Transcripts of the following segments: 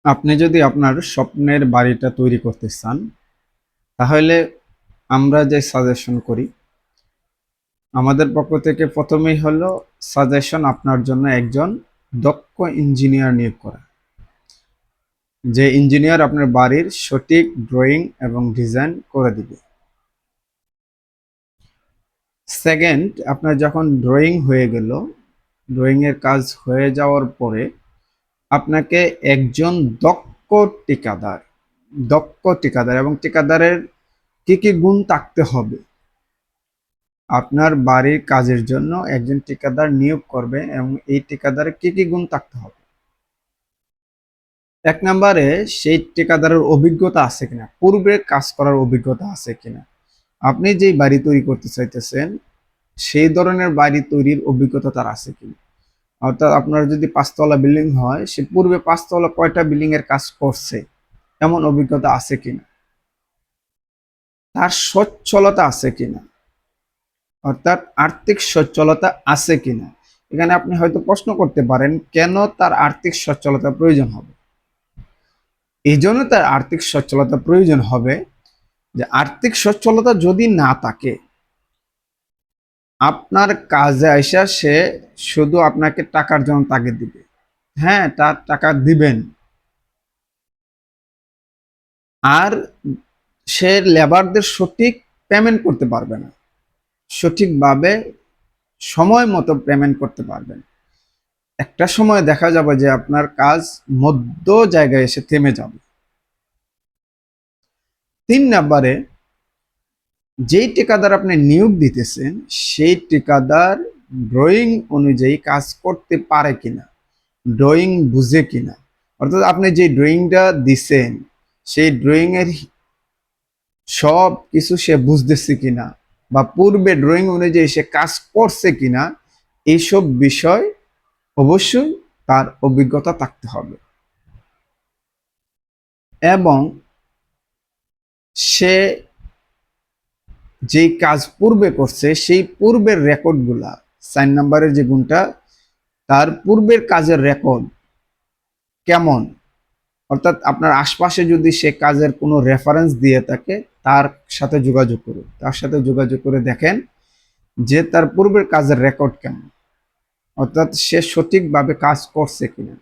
আপনি যদি আপনার স্বপ্নের বাড়িটা তৈরি করতে চান, তাহলে আমরা যে সাজেশন করি, আমাদের পক্ষ থেকে প্রথমেই হলো সাজেশন আপনার জন্য একজন দক্ষ ইঞ্জিনিয়ার নিয়োগ করা। যে ইঞ্জিনিয়ার আপনার বাড়ির সঠিক ড্রয়িং এবং ডিজাইন করে দিবে। সেকেন্ড, আপনার যখন ড্রয়িং হয়ে গেল, ড্রয়িংয়ের কাজ হয়ে যাওয়ার পরে আপনাকে একজন দক্ষ ঠিকাদার এবং ঠিকাদারের কি কি গুণ থাকতে হবে। আপনার বাড়ির কাজের জন্য একজন ঠিকাদার নিয়োগ করবে এবং এই ঠিকাদারের কি কি গুণ থাকতে হবে। এক নম্বরে, সেই ঠিকাদারের অভিজ্ঞতা আছে কিনা, পূর্বে কাজ করার অভিজ্ঞতা আছে কিনা। আপনি যেই বাড়ি তৈরি করতে চাইতেছেন সেই ধরনের বাড়ি তৈরির অভিজ্ঞতা তার আছে কিনা। অর্থাৎ আপনার যদি 5 তলা বিল্ডিং হয়, সে পূর্বে 5 তলা কয়টা বিল্ডিং এর কাজ করছে এমন অভিজ্ঞতা আছে কিনা। তার সচ্ছলতা আছে কিনা, অর্থাৎ আর্থিক সচ্ছলতা আছে কিনা। এখানে আপনি হয়তো প্রশ্ন করতে পারেন, কেন তার আর্থিক সচ্ছলতা প্রয়োজন হবে। এই জন্য তার আর্থিক সচ্ছলতা প্রয়োজন হবে যে আর্থিক সচ্ছলতা যদি না থাকে, আপনার কাজে আইসা সে শুধু আপনাকে টাকার জন্য তাকে দিবে। হ্যাঁ, তার টাকা দিবেন, আর সে লেবারদের সঠিক পেমেন্ট করতে পারবে না, সঠিকভাবে সময় মতো পেমেন্ট করতে পারবেন। একটা সময় দেখা যাবে যে আপনার কাজ মধ্য জায়গায় এসে থেমে যাবে। 3 নম্বরে, যেই ঠিকাদার আপনি নিয়োগ দিতেছেন সেই ঠিকাদার ড্রয়িং অনুযায়ী কাজ করতে পারে কিনা, ড্রয়িং বুঝে কিনা। অর্থাৎ আপনি যে ড্রয়িংটা দিছেন সেই ড্রয়িং এর সব কিছু সে বুঝতেছে কিনা, বা পূর্বে ড্রয়িং অনুযায়ী সে কাজ করছে কিনা, এইসব বিষয় অবশ্যই তার অভিজ্ঞতা থাকতে হবে। এবং সে যেই কাজ পূর্বে করছে সেই পূর্বের রেকর্ডগুলা, 4 নম্বরের যে গুণটা, তার পূর্বের কাজের রেকর্ড কেমন। অর্থাৎ আপনার আশপাশে যদি সে কাজের কোনো রেফারেন্স দিয়ে থাকে, তার সাথে যোগাযোগ করুন, তার সাথে যোগাযোগ করে দেখেন যে তার পূর্বের কাজের রেকর্ড কেমন, অর্থাৎ সে সঠিকভাবে কাজ করছে কিনা।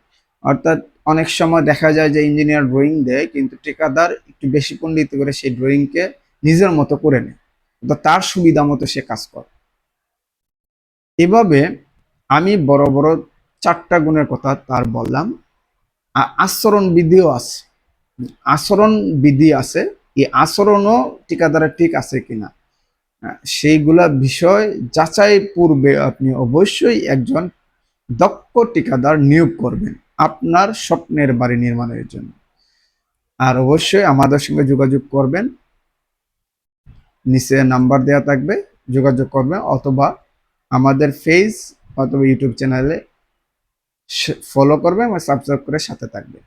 অর্থাৎ অনেক সময় দেখা যায় যে ইঞ্জিনিয়ার ড্রয়িং দেয়, কিন্তু ঠিকাদার একটু বেশি পণ্ডিত করে সেই ড্রয়িংকে নিজের মতো করে নেয়, অর্থাৎ তার সুবিধা মতো সে কাজ করে। এভাবে আমি বড় বড় 4টা গুণের কথা তার বললাম। আচরণ বিধিও আছে, আচরণ বিধি আছে, এই আচরণও ঠিকাদারের ঠিক আছে কিনা, সেইগুলা বিষয় যাচাই পূর্বে আপনি অবশ্যই একজন দক্ষ ঠিকাদার নিয়োগ করবেন আপনার স্বপ্নের বাড়ি নির্মাণের জন্য। আর অবশ্যই আমাদের সঙ্গে যোগাযোগ করবেন, নিচে নাম্বার দেওয়া থাকবে, যোগাযোগ করবেন, অথবা আমাদের ফেস অথবা ইউটিউব চ্যানেলে ফলো করবেন এবং সাবস্ক্রাইব করে সাথে থাকবেন।